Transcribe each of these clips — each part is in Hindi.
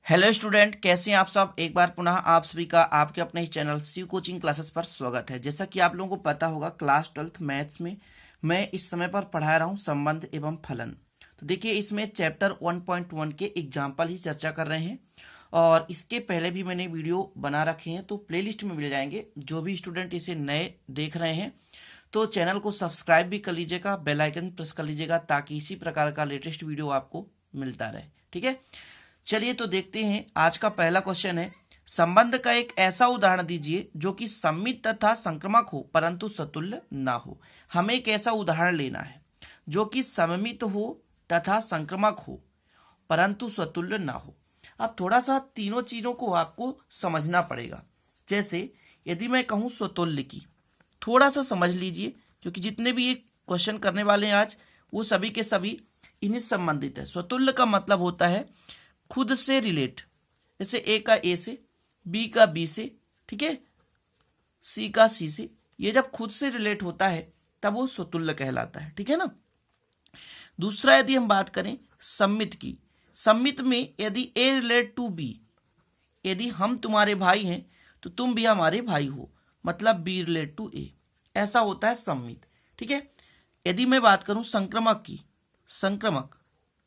हेलो स्टूडेंट, कैसे हैं आप सब। एक बार पुनः आप सभी का आपके अपने ही चैनल शिव कोचिंग क्लासेस पर स्वागत है। जैसा कि आप लोगों को पता होगा, क्लास 12th मैथ्स में मैं इस समय पर पढ़ा रहा हूं संबंध एवं फलन। तो देखिए, इसमें चैप्टर 1.1 के एग्जाम्पल ही चर्चा कर रहे हैं और इसके पहले भी मैंने वीडियो बना रखे हैं, तो प्लेलिस्ट में मिल जाएंगे। जो भी स्टूडेंट इसे नए देख रहे हैं तो चैनल को सब्सक्राइब भी कर लीजिएगा, बेल आइकन प्रेस कर लीजिएगा ताकि इसी प्रकार का लेटेस्ट वीडियो आपको मिलता रहे। ठीक है, चलिए तो देखते हैं। आज का पहला क्वेश्चन है, संबंध का एक ऐसा उदाहरण दीजिए जो कि सममित तथा संक्रामक हो परंतु सतुल्य ना हो। हमें एक ऐसा उदाहरण लेना है जो कि सममित हो तथा संक्रामक हो परंतु सतुल्य ना हो। अब थोड़ा सा तीनों चीजों को आपको समझना पड़ेगा। जैसे यदि मैं कहूं स्वतुल्य की, थोड़ा सा समझ लीजिए, क्योंकि जितने भी ये क्वेश्चन करने वाले हैं आज, वो सभी के सभी इन्हीं संबंधित है। स्वतुल्य का मतलब होता है खुद से रिलेट, जैसे ए का ए से, बी का बी से, ठीक है, सी का सी से। ये जब खुद से रिलेट होता है तब वो स्वतुल्य कहलाता है। ठीक है ना। दूसरा, यदि हम बात करें सम्मित की, सम्मित में यदि ए रिलेट टू बी, यदि हम तुम्हारे भाई हैं तो तुम भी हमारे भाई हो, मतलब बी रिलेट टू ए, ऐसा होता है सम्मित। ठीक है। यदि मैं बात करूं संक्रामक की,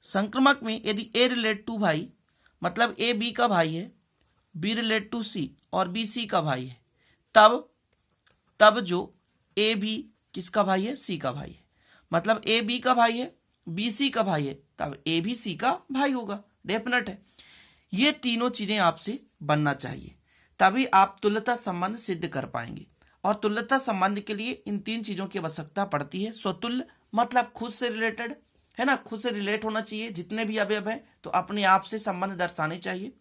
संक्रामक में यदि ए रिलेट टू भाई, मतलब ए बी का भाई है, बी रिलेट टू सी और बी सी का भाई है, तब जो ए बी किसका भाई है, सी का भाई है, मतलब ए बी का भाई है, बी सी का भाई है, तब ए भी सी का भाई होगा, डेफिनेट है। ये तीनों चीजें आपसे बनना चाहिए, तभी आप तुल्यता संबंध सिद्ध कर पाएंगे। और तुल्यता संबंध के लिए इन तीन चीजों की आवश्यकता पड़ती है। स्वतुल्य मतलब खुद से रिलेटेड है ना, खुद से रिलेट होना चाहिए। जितने भी अवयव हैं तो अपने आप से संबंध दर्शाने चाहिए।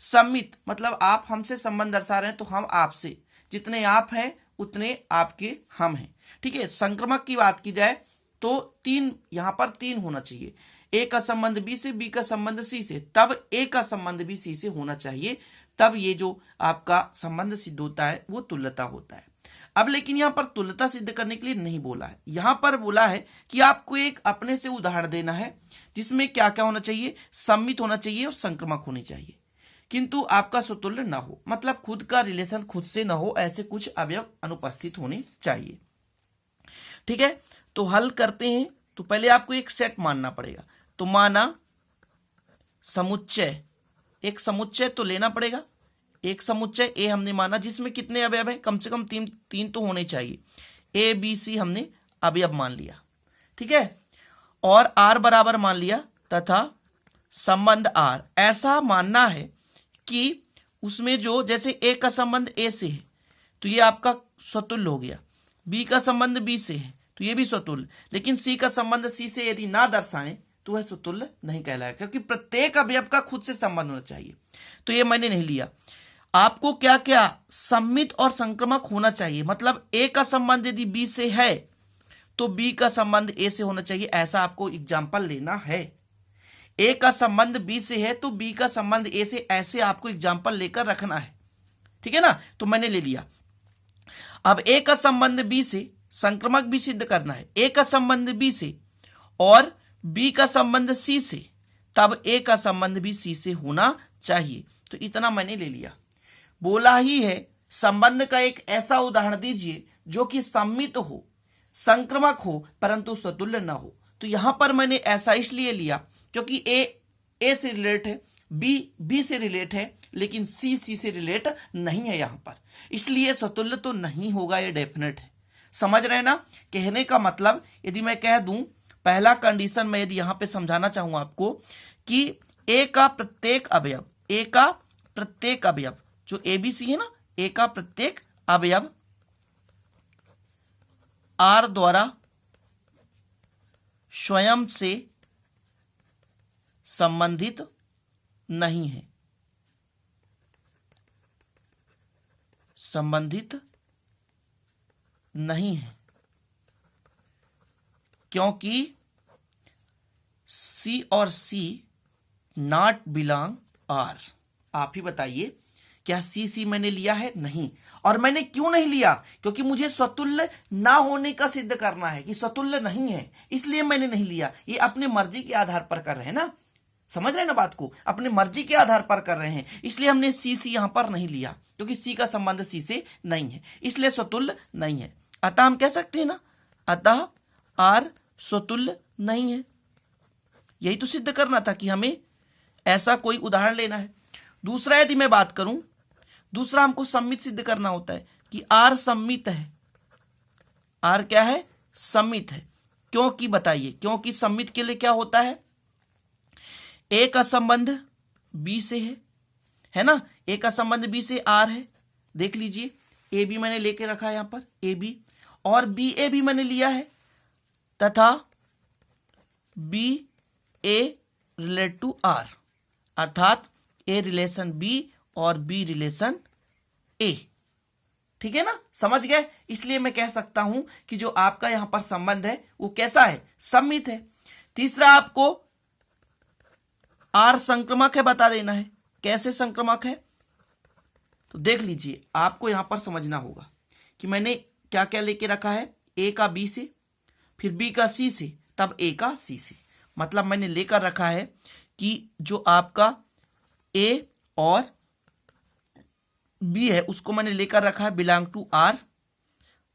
सम्मित मतलब आप हमसे संबंध दर्शा रहे हैं तो हम आपसे, जितने आप हैं उतने आपके हम हैं। ठीक है। संक्रामक की बात की जाए तो तीन, यहां पर तीन होना चाहिए। ए का संबंध बी से, बी का संबंध सी से, तब ए का संबंध भी सी से होना चाहिए, तब ये जो आपका संबंध सिद्ध होता है वो तुल्यता होता है। अब लेकिन यहां पर तुल्यता सिद्ध करने के लिए नहीं बोला है, यहां पर बोला है कि आपको एक अपने से उदाहरण देना है जिसमें क्या क्या होना चाहिए, सम्मित होना चाहिए और संक्रामक होनी चाहिए, किंतु आपका स्वतुल्य ना हो, मतलब खुद का रिलेशन खुद से ना हो, ऐसे कुछ अवयव अनुपस्थित होने चाहिए। ठीक है, तो हल करते हैं। तो पहले आपको एक सेट मानना पड़ेगा। तो माना समुच्चय, एक समुच्चय तो लेना पड़ेगा। एक समुच्चय ए हमने माना जिसमें कितने अवयव हैं, कम से कम तीन तो होने चाहिए। ए बी सी हमने अवयव मान लिया, ठीक है, और आर बराबर मान लिया तथा संबंध आर। ऐसा मानना है कि उसमें जो, जैसे ए का संबंध ए से है तो ये आपका स्वतुल्य हो गया, बी का संबंध बी से है तो ये भी स्वतुल्य, लेकिन सी का संबंध सी से यदि ना दर्शाएं तो वह स्वतुल्य नहीं कहलाएगा, क्योंकि प्रत्येक अवयव का खुद से संबंध होना चाहिए। तो ये मैंने नहीं लिया। आपको क्या क्या सम्मित और संक्रामक होना चाहिए, मतलब ए का संबंध यदि बी से है तो बी का संबंध ए से होना चाहिए, ऐसा आपको एग्जाम्पल लेना है। ए का संबंध बी से है तो बी का संबंध ए से, ऐसे आपको एग्जाम्पल लेकर रखना है। ठीक है ना। तो मैंने ले लिया। अब ए का संबंध बी से, संक्रामक भी सिद्ध करना है। ए का संबंध बी से और बी का संबंध सी से, तब ए का संबंध भी सी से होना चाहिए। तो इतना मैंने ले लिया। बोला ही है संबंध का एक ऐसा उदाहरण दीजिए जो कि सम्मित हो, संक्रामक हो परंतु स्वतुल्य न हो। तो यहां पर मैंने ऐसा इसलिए लिया क्योंकि ए से रिलेट है, बी से रिलेट है, लेकिन सी से रिलेट नहीं है यहां पर, इसलिए स्वतुल्य तो नहीं होगा, ये डेफिनेट है। समझ रहे हैं ना। कहने का मतलब, यदि मैं कह दूं, पहला कंडीशन मैं यदि यहां पे समझाना चाहूं आपको कि ए का प्रत्येक अवयव जो ए बी सी है ना, ए का प्रत्येक अवयव आर द्वारा स्वयं से संबंधित नहीं है, क्योंकि सी और सी नॉट बिलोंग आर। आप ही बताइए, क्या सी मैंने लिया है? नहीं। और मैंने क्यों नहीं लिया? क्योंकि मुझे स्वतुल्य ना होने का सिद्ध करना है कि स्वतुल्य नहीं है, इसलिए मैंने नहीं लिया। ये अपने मर्जी के आधार पर कर रहे हैं ना। समझ रहे हैं ना बात को, अपनी मर्जी के आधार पर कर रहे हैं, इसलिए हमने सी यहां पर नहीं लिया, क्योंकि सी का संबंध सी से नहीं है, इसलिए स्वतुल्य नहीं है। अतः हम कह सकते हैं ना, अतः आर स्वतुल्य नहीं है। यही तो सिद्ध करना था कि हमें ऐसा कोई उदाहरण लेना है। दूसरा यदि मैं बात करूं, दूसरा हमको सम्मित सिद्ध करना होता है कि आर सम्मित है। आर क्या है? सम्मित है। क्योंकि बताइए, क्योंकि सम्मित के लिए क्या होता है? ए का संबंध बी से है ना, ए का संबंध बी से आर है। देख लीजिए, ए बी मैंने लेके रखा है यहां पर, ए बी, और बी ए भी मैंने लिया है, तथा B A relate to R, अर्थात ए रिलेशन बी और बी रिलेशन ए। ठीक है ना, समझ गए? इसलिए मैं कह सकता हूं कि जो आपका यहां पर संबंध है वो कैसा है? सम्मित है। तीसरा, आपको आर संक्रमक है बता देना है। कैसे संक्रमक है? तो देख लीजिए, आपको यहां पर समझना होगा कि मैंने क्या क्या लेके रखा है, ए का बी से, फिर बी का सी से, तब ए का सी से। मतलब मैंने लेकर रखा है कि जो आपका ए और बी है उसको मैंने लेकर रखा है बिलोंग टू आर,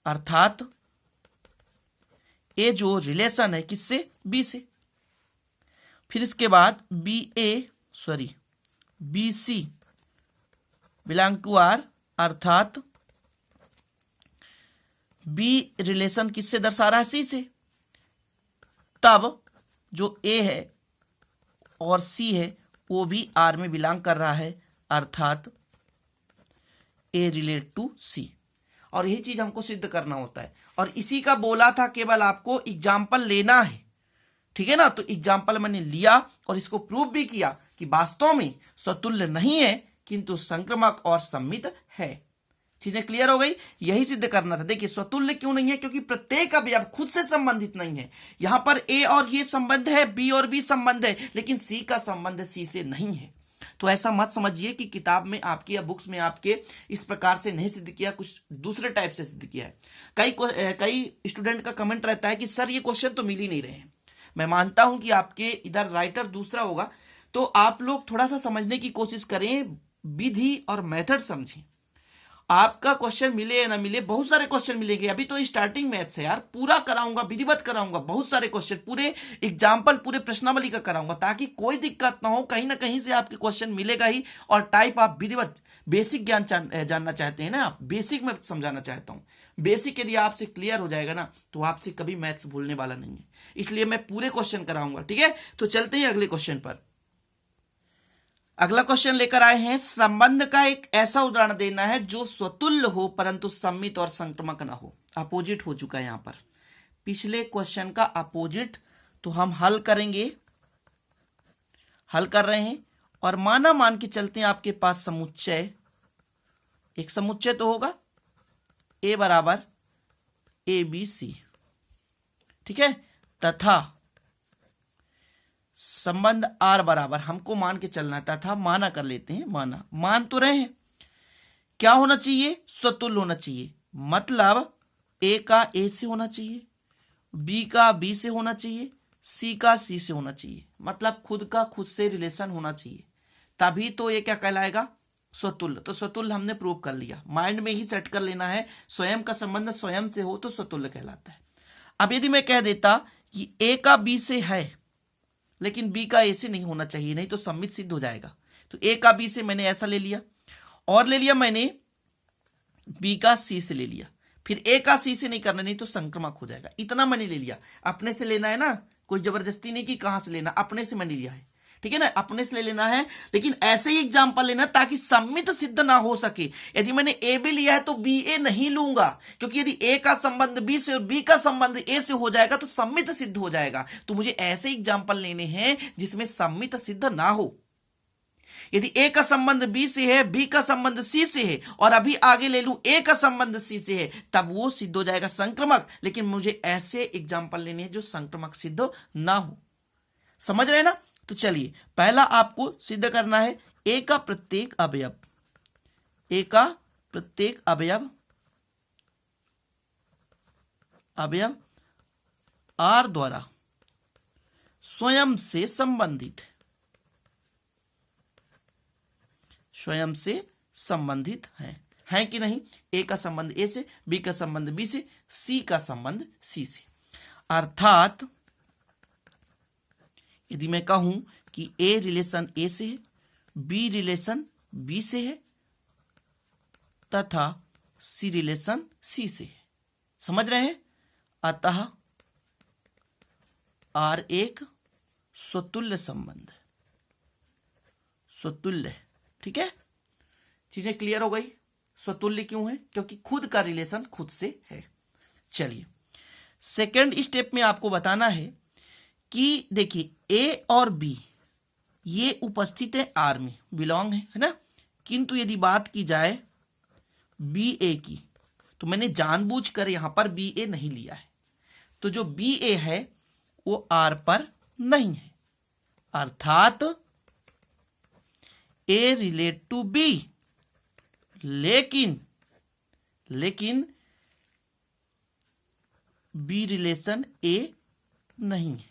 अर्थात ए जो रिलेशन है किससे? बी से। फिर इसके बाद B C belong to R, अर्थात बी रिलेशन किससे दर्शा रहा है? सी से। तब जो ए है और सी है वो भी आर में बिलोंग कर रहा है, अर्थात ए रिलेट टू सी। और यही चीज हमको सिद्ध करना होता है, और इसी का बोला था, केवल आपको एग्जाम्पल लेना है। ठीक है ना, तो एग्जाम्पल मैंने लिया और इसको प्रूव भी किया कि वास्तव में स्वतुल्य नहीं है, किंतु संक्रमक और सम्मित है। चीजें क्लियर हो गई? यही सिद्ध करना था। देखिए, स्वतुल्य क्यों नहीं है? क्योंकि प्रत्येक अवयव खुद से संबंधित नहीं है। यहां पर ए और ये संबंध है, बी और बी संबंध है, लेकिन सी का संबंध सी से नहीं है। तो ऐसा मत समझिए कि किताब में आपकी या बुक्स में आपके इस प्रकार से नहीं सिद्ध किया, कुछ दूसरे टाइप से सिद्ध किया है। कई स्टूडेंट का कमेंट रहता है कि सर ये क्वेश्चन तो मिल ही नहीं रहे हैं। मैं मानता हूं कि आपके इधर राइटर दूसरा होगा, तो आप लोग थोड़ा सा समझने की कोशिश करें, विधि और मेथड समझें। आपका क्वेश्चन मिले या ना मिले, बहुत सारे क्वेश्चन मिलेंगे। अभी तो स्टार्टिंग मैथ्स है यार, पूरा कराऊंगा, विधिवत कराऊंगा, बहुत सारे क्वेश्चन, पूरे एग्जाम्पल, पूरे प्रश्नावली का कराऊंगा, ताकि कोई दिक्कत ना हो। कहीं ना कहीं से आपके क्वेश्चन मिलेगा ही। और टाइप आप विधिवत बेसिक ज्ञान जानना चाहते हैं ना, आप बेसिक में समझाना चाहता हूं। बेसिक यदि आपसे क्लियर हो जाएगा ना, तो आपसे कभी मैथ्स भूलने वाला नहीं है। इसलिए मैं पूरे क्वेश्चन कराऊंगा। ठीक है, तो चलते हैं अगले क्वेश्चन पर। अगला क्वेश्चन लेकर आए हैं, संबंध का एक ऐसा उदाहरण देना है जो स्वतुल्य हो परंतु सम्मित और संक्रमक ना हो। अपोजिट हो चुका है यहां पर, पिछले क्वेश्चन का अपोजिट। तो हम हल करेंगे, हल कर रहे हैं, और मान के चलते हैं आपके पास समुच्चय, एक समुच्चय तो होगा, ए बराबर ए बी सी। ठीक है, तथा संबंध आर बराबर, हमको मान के चलना था, तथा माना कर लेते हैं, मान तो रहे हैं। क्या होना चाहिए? स्वतुल्य होना चाहिए। मतलब ए का ए से होना चाहिए, बी का बी से होना चाहिए, सी का सी से होना चाहिए। मतलब खुद का खुद से रिलेशन होना चाहिए, तभी तो ये क्या कहलाएगा? स्वतुल्य। तो स्वतुल्य हमने प्रूव कर लिया, माइंड में ही सेट कर लेना है। स्वयं का संबंध स्वयं से हो तो स्वतुल्य कहलाता है। अब यदि मैं कह देता कि ए का बी से है लेकिन बी का ए से नहीं होना चाहिए, नहीं तो सम्मित सिद्ध हो जाएगा। तो ए का बी से मैंने ऐसा ले लिया, और ले लिया मैंने बी का सी से ले लिया, फिर ए का सी से नहीं करना, नहीं तो संक्रमक हो जाएगा। इतना मैंने ले लिया, अपने से लेना है ना, कोई जबरदस्ती नहीं कि कहां से लेना, अपने से मैंने लिया है। ठीक है ना, अपने से ले लेना है, लेकिन ऐसे ही एग्जाम्पल लेना ताकि सम्मित सिद्ध ना हो सके। यदि मैंने ए बी लिया है तो बी ए नहीं लूंगा, क्योंकि यदि ए का संबंध बी से और बी का संबंध ए से हो जाएगा तो सम्मित सिद्ध हो जाएगा। तो मुझे ऐसे एग्जाम्पल लेने हैं जिसमें सम्मित सिद्ध ना हो। यदि ए का संबंध बी से है, बी का संबंध सी से है, और अभी आगे ले लूं ए का संबंध सी से है, तब वो सिद्ध हो जाएगा संक्रमक। लेकिन मुझे ऐसे एग्जाम्पल लेने हैं जो संक्रमक सिद्ध ना हो। समझ रहे ना? तो चलिए, पहला आपको सिद्ध करना है, ए का प्रत्येक अवयव, ए का प्रत्येक अवयव आर द्वारा स्वयं से संबंधित है। स्वयं से संबंधित हैं कि नहीं? ए का संबंध ए से, बी का संबंध बी से, सी का संबंध सी से। अर्थात यदि मैं कहूं कि ए रिलेशन ए से है, बी रिलेशन बी से है तथा सी रिलेशन सी से है, समझ रहे हैं? अतः आर एक स्वतुल्य संबंध है, स्वतुल्य है। ठीक है, चीजें क्लियर हो गई? स्वतुल्य क्यों है? क्योंकि खुद का रिलेशन खुद से है। चलिए सेकंड स्टेप में आपको बताना है कि देखिए ए और बी ये उपस्थित है आर में, बिलोंग है ना, किंतु यदि बात की जाए बी ए की तो मैंने जानबूझकर यहां पर बी ए नहीं लिया है, तो जो बी ए है वो आर पर नहीं है। अर्थात ए रिलेट टू बी, लेकिन बी रिलेशन ए नहीं है।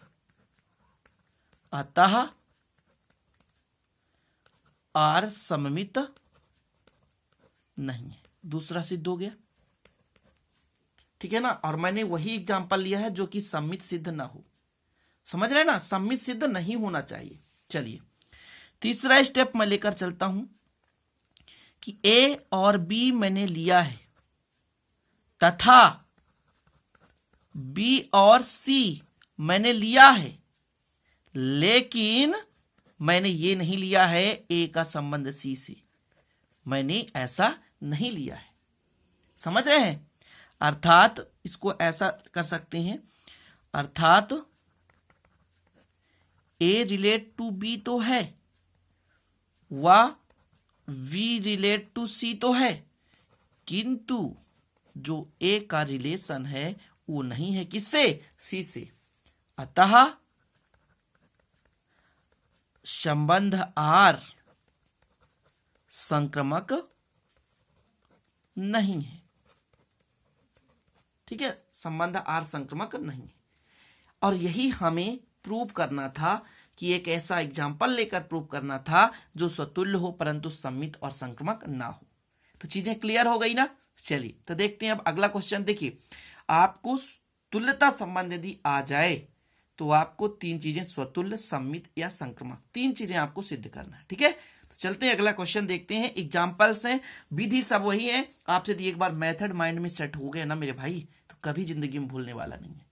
अतः आर सममित नहीं है। दूसरा सिद्ध हो गया, ठीक है ना। और मैंने वही एग्जांपल लिया है जो कि सम्मित सिद्ध ना हो, समझ रहे ना, सम्मित सिद्ध नहीं होना चाहिए। चलिए तीसरा स्टेप मैं लेकर चलता हूं कि ए और बी मैंने लिया है तथा बी और सी मैंने लिया है, लेकिन मैंने ये नहीं लिया है ए का संबंध सी से, मैंने ऐसा नहीं लिया है, समझ रहे हैं। अर्थात इसको ऐसा कर सकते हैं, अर्थात ए रिलेट टू बी तो है व वी रिलेट टू सी तो है, किंतु जो ए का रिलेशन है वो नहीं है किससे? सी से। अतः संबंध आर संक्रामक नहीं है। ठीक है, संबंध आर संक्रामक नहीं है। और यही हमें प्रूव करना था कि एक ऐसा एग्जाम्पल लेकर प्रूव करना था जो स्वतुल्य हो परंतु सम्मित और संक्रामक ना हो। तो चीजें क्लियर हो गई ना। चलिए तो देखते हैं अब अगला क्वेश्चन। देखिए आपको तुल्यता संबंध यदि आ जाए तो आपको तीन चीजें, स्वतुल्य, सम्मित या संक्रामक, तीन चीजें आपको सिद्ध करना है। ठीक है, तो चलते हैं अगला क्वेश्चन देखते हैं। एग्जाम्पल्स हैं, विधि सब वही है। आपसे यदि एक बार मेथड माइंड में सेट हो गया ना मेरे भाई, तो कभी जिंदगी में भूलने वाला नहीं है।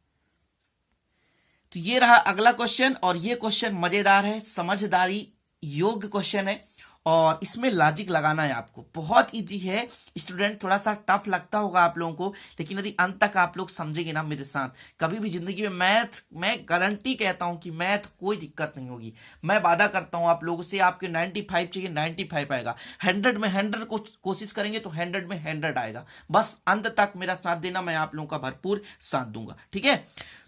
तो ये रहा अगला क्वेश्चन, और ये क्वेश्चन मजेदार है, समझदारी योग्य क्वेश्चन है, और इसमें लॉजिक लगाना है आपको। बहुत इजी है स्टूडेंट, थोड़ा सा टफ लगता होगा आप लोगों को, लेकिन यदि अंत तक आप लोग समझेंगे ना मेरे साथ, कभी भी जिंदगी में मैथ, मैं गारंटी कहता हूं कि मैथ कोई दिक्कत नहीं होगी। मैं वादा करता हूं आप लोगों से, आपके 95 चाहिए 95 आएगा, 100 में 100 को कोशिश करेंगे तो 100 में 100 आएगा। बस अंत तक मेरा साथ देना, मैं आप लोगों का भरपूर साथ दूंगा। ठीक है,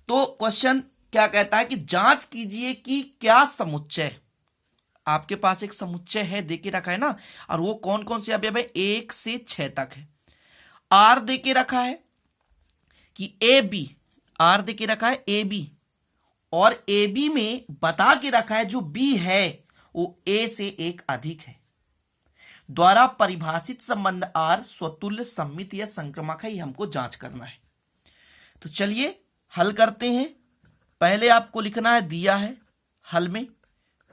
तो क्वेश्चन क्या कहता है कि जांच कीजिए कि क्या समुच्चय, आपके पास एक समुच्चय है देके रखा है ना, और वो कौन कौन से अवयव है, 1 से 6 तक है। आर देके रखा है कि ए बी, आर देके रखा है ए बी, और ए बी में बता के रखा है जो बी है वो ए से एक अधिक है, द्वारा परिभाषित संबंध आर स्वतुल्य, सम्मित या संक्रामक है, ये हमको जांच करना है। तो चलिए हल करते हैं। पहले आपको लिखना है, दिया है हल में,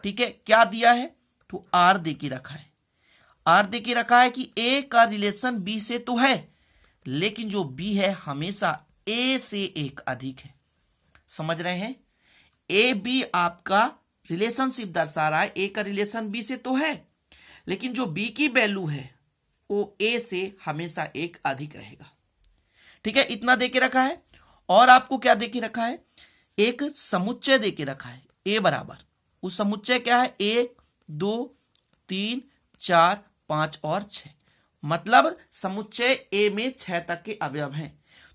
ठीक है, क्या दिया है, तो आर दे के रखा है। आर दे के रखा है कि ए का रिलेशन बी से तो है, लेकिन जो बी है हमेशा ए से एक अधिक है। समझ रहे हैं, ए बी आपका रिलेशनशिप दर्शा रहा है, ए का रिलेशन बी से तो है, लेकिन जो बी की वैल्यू है वो ए से हमेशा एक अधिक रहेगा। ठीक है, इतना दे के रखा है। और आपको क्या दे के रखा है, एक समुच्चय दे के रखा है, ए बराबर, उस समुच्चय क्या है, 1 2 3 4 5 और 6, मतलब समुच्चय ए में 6 तक के अवयव हैं।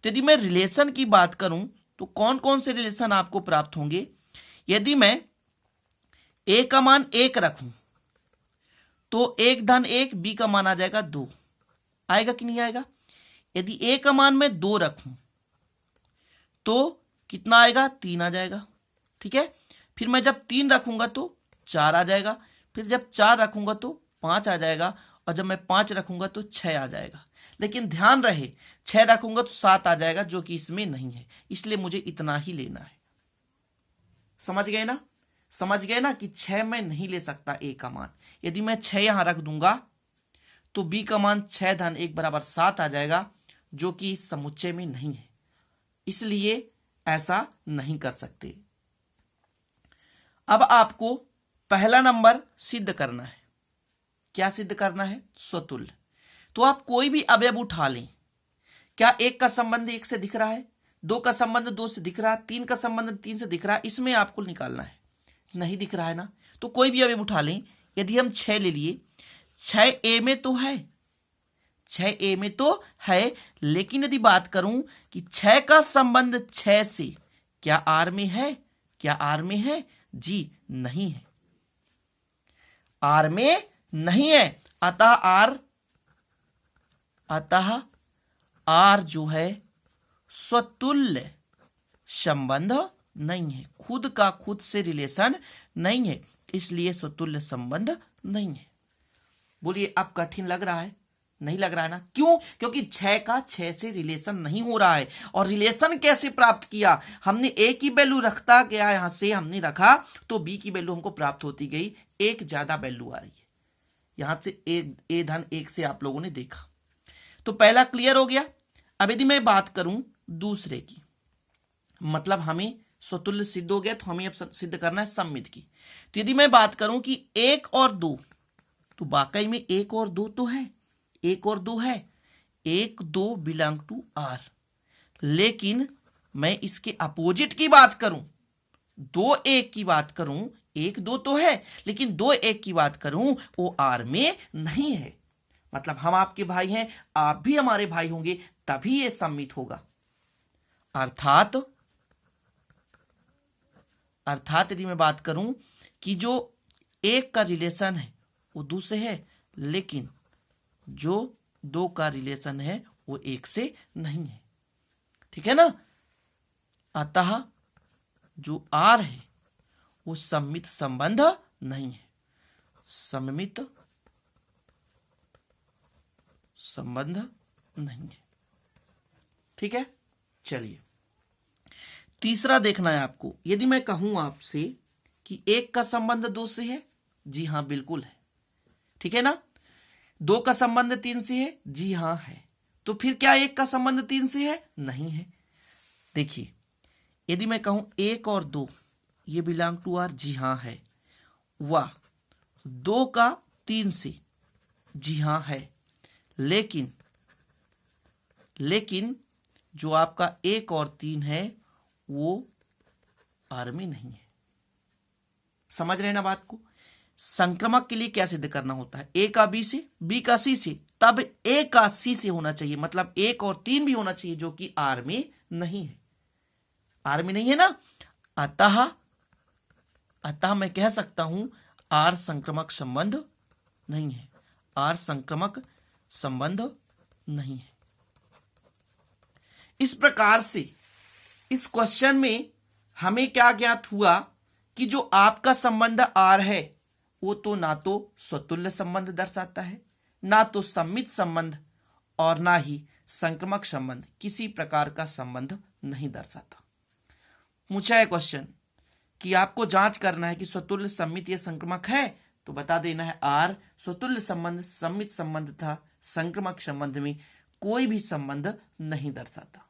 तो यदि मैं रिलेशन की बात करूं तो कौन कौन से रिलेशन आपको प्राप्त होंगे। यदि मैं ए का मान 1 रखूं तो 1 धन 1 बी का मान आ जाएगा 2, आएगा कि नहीं आएगा। यदि ए का मान मैं 2 रखूं तो कितना आएगा, 3 आ जाएगा। ठीक है, फिर मैं जब 3 रखूंगा तो 4 आ जाएगा, फिर जब 4 रखूंगा तो 5 आ जाएगा, और जब मैं 5 रखूंगा तो 6 आ जाएगा। लेकिन ध्यान रहे 6 रखूंगा तो 7 आ जाएगा, जो कि इसमें नहीं है, इसलिए मुझे इतना ही लेना है। समझ गए ना? समझ गए ना कि 6 मैं नहीं ले सकता ए का मान। यदि मैं 6 यहां रख दूंगा तो बी का मान 6 धन 1 बराबर 7 आ जाएगा, जो कि इस समुच्चय में नहीं है, इसलिए ऐसा नहीं कर सकते। अब आपको पहला नंबर सिद्ध करना है। क्या सिद्ध करना है? स्वतुल्य। तो आप कोई भी अवयव उठा लें, क्या 1 का संबंध 1 से दिख रहा है, 2 का संबंध 2 से दिख रहा है, 3 का संबंध 3 से दिख रहा है, इसमें आपको निकालना है। नहीं दिख रहा है ना, तो कोई भी अवयव उठा लें। यदि हम 6 ले लिए, 6 ए में तो है, 6 ए में तो है, लेकिन यदि बात करूं कि 6 का संबंध 6 से क्या आर में है? क्या आर में है? जी नहीं है, आर में नहीं है। अतः आर जो है स्वतुल्य संबंध नहीं है, खुद का खुद से रिलेशन नहीं है, इसलिए स्वतुल्य संबंध नहीं है। बोलिए, अब कठिन लग रहा है? नहीं लग रहा है ना? क्यों? क्योंकि 6 का 6 से रिलेशन नहीं हो रहा है। और रिलेशन कैसे प्राप्त किया? हमने ए की वैल्यू रखता गया, यहां से हमने रखा तो बी की वैल्यू हमको प्राप्त होती गई, एक ज्यादा वैल्यू आ रही है। यहां से ए धन 1 से आप लोगों ने देखा, तो पहला क्लियर हो गया। अब यदि मैं बात करूं दूसरे की, मतलब हमें स्वतुल्य सिद्ध हो गया, तो हमें अब सिद्ध करना है सम्मित की। तो यदि मैं बात करूं कि 1 और 2, तो वाकई में 1 और 2 तो है, 1 और 2 है, 1 2 बिलोंग टू आर। लेकिन मैं इसके अपोजिट की बात करूं, 2 1 की बात करूं, 1 2 तो है, लेकिन 2 1 की बात करूं, वो आर में नहीं है। मतलब हम आपके भाई हैं, आप भी हमारे भाई होंगे, तभी ये सम्मित होगा। अर्थात यदि मैं बात करूं कि जो 1 का रिलेशन है वो 2 से है, लेकिन जो 2 का रिलेशन है वो 1 से नहीं है। ठीक है ना? अतः जो आर है वो सम्मित संबंध नहीं है, सम्मित संबंध नहीं है। ठीक है, चलिए तीसरा देखना है आपको। यदि मैं कहूं आपसे कि 1 का संबंध 2 से है, जी हां बिल्कुल है। ठीक है ना? 2 का संबंध 3 से है, जी हां है। तो फिर क्या 1 का संबंध 3 से है? नहीं है। देखिए, यदि मैं कहूं 1 और 2 ये बिलोंग टू आर, जी हां है। वाह, 2 का 3 से, जी हां है। लेकिन जो आपका 1 और 3 है वो आर में नहीं है। समझ रहे ना बात को? संक्रमक के लिए क्या सिद्ध करना होता है? ए का बी से, बी का सी से, तब ए का सी से होना चाहिए, मतलब 1 और 3 भी होना चाहिए, जो कि आर में नहीं है। आर में नहीं है ना? अतः मैं कह सकता हूं आर संक्रमक संबंध नहीं है, आर संक्रमक संबंध नहीं है। इस प्रकार से इस क्वेश्चन में हमें क्या ज्ञात हुआ कि जो आपका संबंध आर है वो तो ना तो स्वतुल्य संबंध दर्शाता है, ना तो सम्मित संबंध, और ना ही संक्रमक संबंध, किसी प्रकार का संबंध नहीं दर्शाता। पूछा है क्वेश्चन कि आपको जांच करना है कि स्वतुल्य, सम्मित या संक्रमक है, तो बता देना है आर स्वतुल्य संबंध, सम्मित संबंध था, संक्रमक संबंध में कोई भी संबंध नहीं दर्शाता।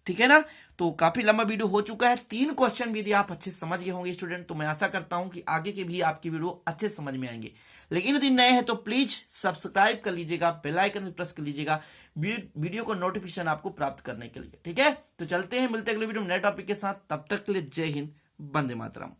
ठीक है ना? तो काफी लंबा वीडियो हो चुका है। 3 क्वेश्चन भी यदि आप अच्छे समझ गए होंगे स्टूडेंट, तो मैं आशा करता हूं कि आगे के भी आपकी वीडियो अच्छे समझ में आएंगे। लेकिन यदि नए हैं तो प्लीज सब्सक्राइब कर लीजिएगा, बेल आइकन प्रेस कर लीजिएगा वीडियो को नोटिफिकेशन आपको प्राप्त करने के लिए। ठीक है, तो चलते हैं, मिलते हैं अगले वीडियो में नए टॉपिक के साथ। तब तक के लिए जय हिंद, वंदे मातरम।